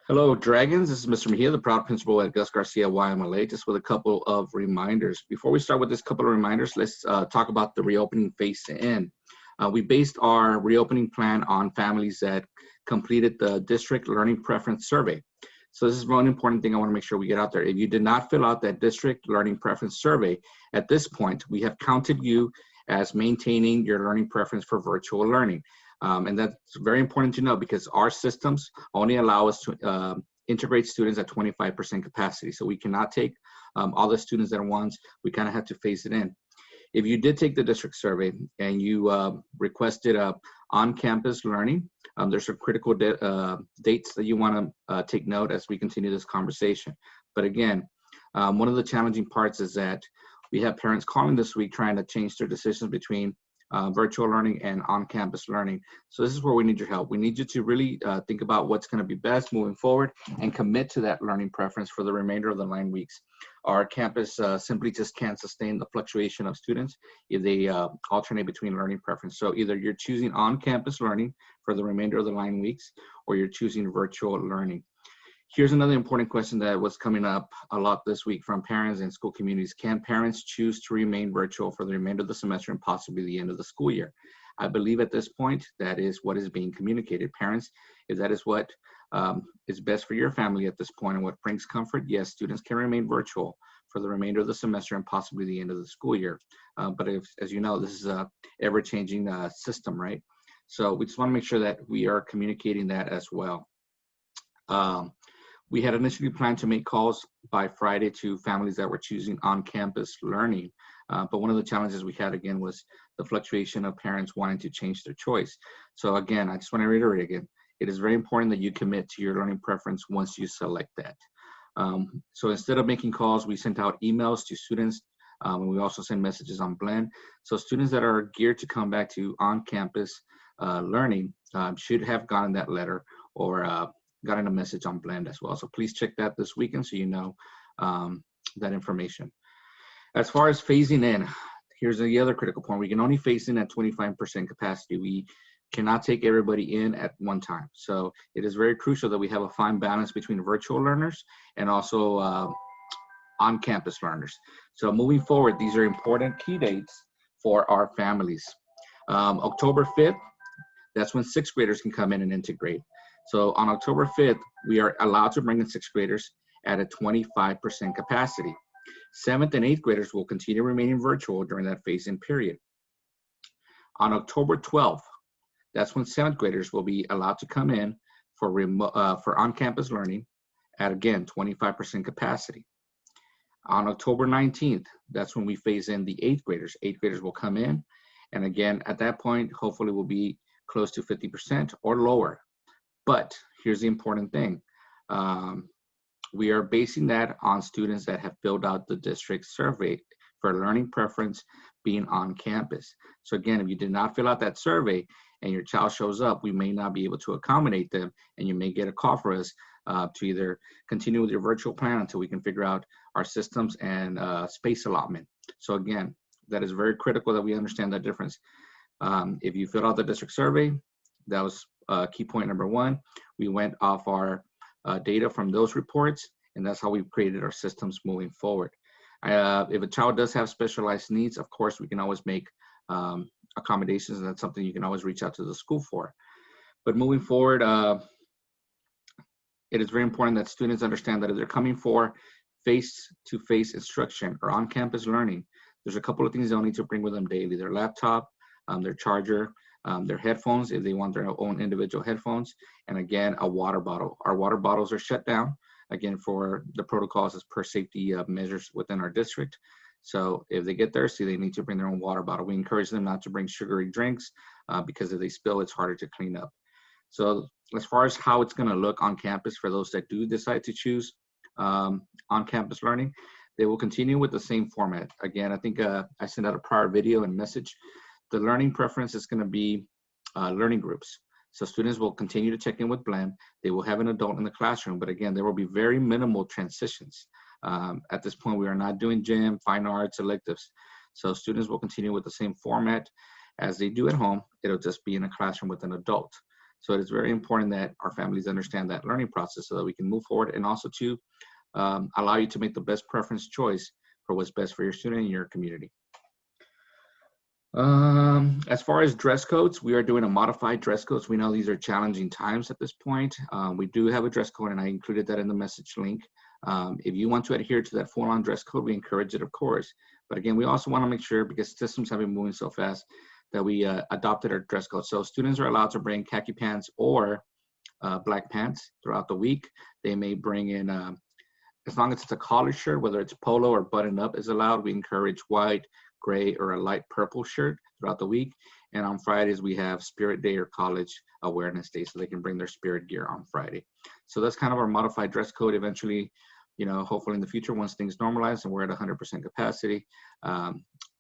Hello, Dragons. This is Mr. Mejia, the proud principal at Gus Garcia YMLA, just with a couple of reminders. Before we start with this couple of reminders, let's talk about the reopening phase-in. We based our reopening plan on families that completed the district learning preference survey. So this is one important thing I want to make sure we get out there. If you did not fill out that district learning preference survey, at this point, we have counted you as maintaining your learning preference for virtual learning. And that's very important to know because our systems only allow us to integrate students at 25% capacity. So we cannot take all the students at once. We kind of have to phase it in. If you did take the district survey and you requested on-campus learning, there's some critical dates that you want to take note as we continue this conversation. But again, one of the challenging parts is that we have parents calling this week trying to change their decisions between virtual learning and on-campus learning. So this is where we need your help. We need you to really think about what's going to be best moving forward and commit to that learning preference for the remainder of the 9 weeks. Our campus simply just can't sustain the fluctuation of students if they alternate between learning preference. So either you're choosing on-campus learning for the remainder of the 9 weeks or you're choosing virtual learning. Here's another important question that was coming up a lot this week from parents and school communities. Can parents choose to remain virtual for the remainder of the semester and possibly the end of the school year? I believe at this point, that is what is being communicated. Parents, if that is what is best for your family at this point and what brings comfort, yes, students can remain virtual for the remainder of the semester and possibly the end of the school year. But as you know, this is a ever-changing system, right? So we just want to make sure that we are communicating that as well. We had initially planned to make calls by Friday to families that were choosing on-campus learning. But one of the challenges we had again was the fluctuation of parents wanting to change their choice. So again, I just want to reiterate again, it is very important that you commit to your learning preference once you select that. So instead of making calls, we sent out emails to students and we also send messages on Blend. So students that are geared to come back to on-campus learning should have gotten that letter or gotten a message on Blend as well. So please check that this weekend so you know that information. As far as phasing in, here's the other critical point. We can only phase in at 25% capacity. We cannot take everybody in at one time. So it is very crucial that we have a fine balance between virtual learners and also on-campus learners. So moving forward, these are important key dates for our families. October 5th, that's when 6th graders can come in and integrate. So on October 5th, we are allowed to bring in 6th graders at a 25% capacity. 7th and 8th graders will continue remaining virtual during that phase-in period. On October 12th, that's when 7th graders will be allowed to come in for on-campus learning at, again, 25% capacity. On October 19th, that's when we phase in the 8th graders. 8th graders will come in, and again, at that point, hopefully we'll be close to 50% or lower. But here's the important thing. We are basing that on students that have filled out the district survey for learning preference being on campus. So again, if you did not fill out that survey and your child shows up, we may not be able to accommodate them and you may get a call for us to either continue with your virtual plan until we can figure out our systems and space allotment. So again, that is very critical that we understand that difference. If you filled out the district survey, that was key point number one. We went off our data from those reports, and that's how we've created our systems moving forward. If a child does have specialized needs, of course, we can always make accommodations, and that's something you can always reach out to the school for. But moving forward, it is very important that students understand that if they're coming for face-to-face instruction or on-campus learning, there's a couple of things they'll need to bring with them daily: their laptop, their charger, their headphones if they want their own individual headphones, and again, a water bottle. Our water bottles are shut down, again, for the protocols as per safety measures within our district. So if they get thirsty, they need to bring their own water bottle. We encourage them not to bring sugary drinks because if they spill, it's harder to clean up. So as far as how it's gonna look on campus for those that do decide to choose on-campus learning, they will continue with the same format. Again, I think I sent out a prior video and message. The learning preference is going to be learning groups. So students will continue to check in with Blend. They will have an adult in the classroom, but again, there will be very minimal transitions. At this point, we are not doing gym, fine arts, electives. So students will continue with the same format as they do at home. It'll just be in a classroom with an adult. So it is very important that our families understand that learning process so that we can move forward, and also to allow you to make the best preference choice for what's best for your student and your community. As far as dress codes, we are doing a modified dress codes. We know these are challenging times at this point. We do have a dress code, and I included that in the message link. If you want to adhere to that full-on dress code, we encourage it, of course. But again, we also want to make sure, because systems have been moving so fast, that we adopted our dress code. So students are allowed to bring khaki pants or black pants throughout the week. They may bring in, as long as it's a collared shirt, whether it's polo or button up is allowed. We encourage white, gray, or a light purple shirt throughout the week. And on Fridays, we have Spirit Day or College Awareness Day, so they can bring their spirit gear on Friday. So that's kind of our modified dress code. Eventually, you know, hopefully in the future, once things normalize and we're at 100% capacity,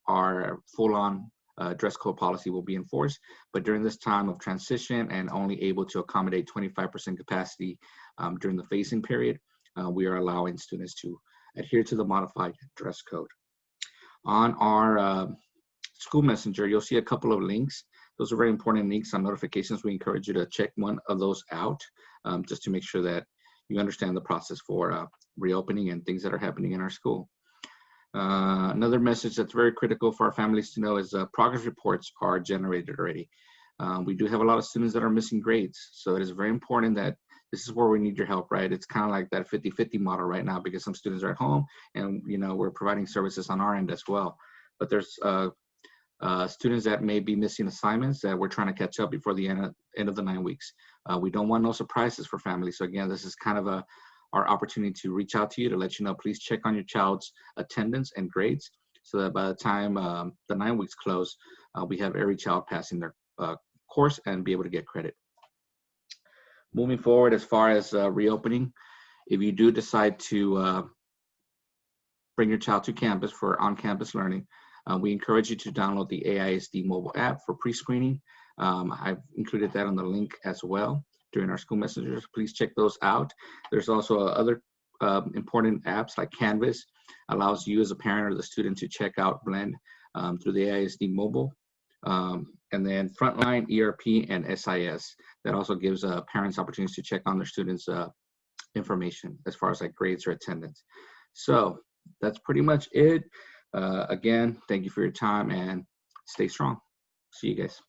our full-on dress code policy will be enforced. But during this time of transition and only able to accommodate 25% capacity during the phasing period, we are allowing students to adhere to the modified dress code. On our school messenger, you'll see a couple of links. Those are very important links on notifications. We encourage you to check one of those out just to make sure that you understand the process for reopening and things that are happening in our school. Another message that's very critical for our families to know is progress reports are generated already. We do have a lot of students that are missing grades, so it is very important that this is where we need your help, right? It's kind of like that 50-50 model right now, because some students are at home and, you know, we're providing services on our end as well. But there's students that may be missing assignments that we're trying to catch up before the end of the 9 weeks. We don't want no surprises for families. So again, this is kind of our opportunity to reach out to you to let you know, please check on your child's attendance and grades, so that by the time the 9 weeks close, we have every child passing their course and be able to get credit. Moving forward, as far as reopening, if you do decide to bring your child to campus for on-campus learning, we encourage you to download the AISD mobile app for pre-screening. I've included that on the link as well during our school messengers. Please check those out. There's also other important apps like Canvas, allows you as a parent or the student to check out Blend through the AISD mobile. And then Frontline, ERP, and SIS. That also gives parents opportunities to check on their students' information as far as like grades or attendance. So that's pretty much it. Again, thank you for your time and stay strong. See you guys.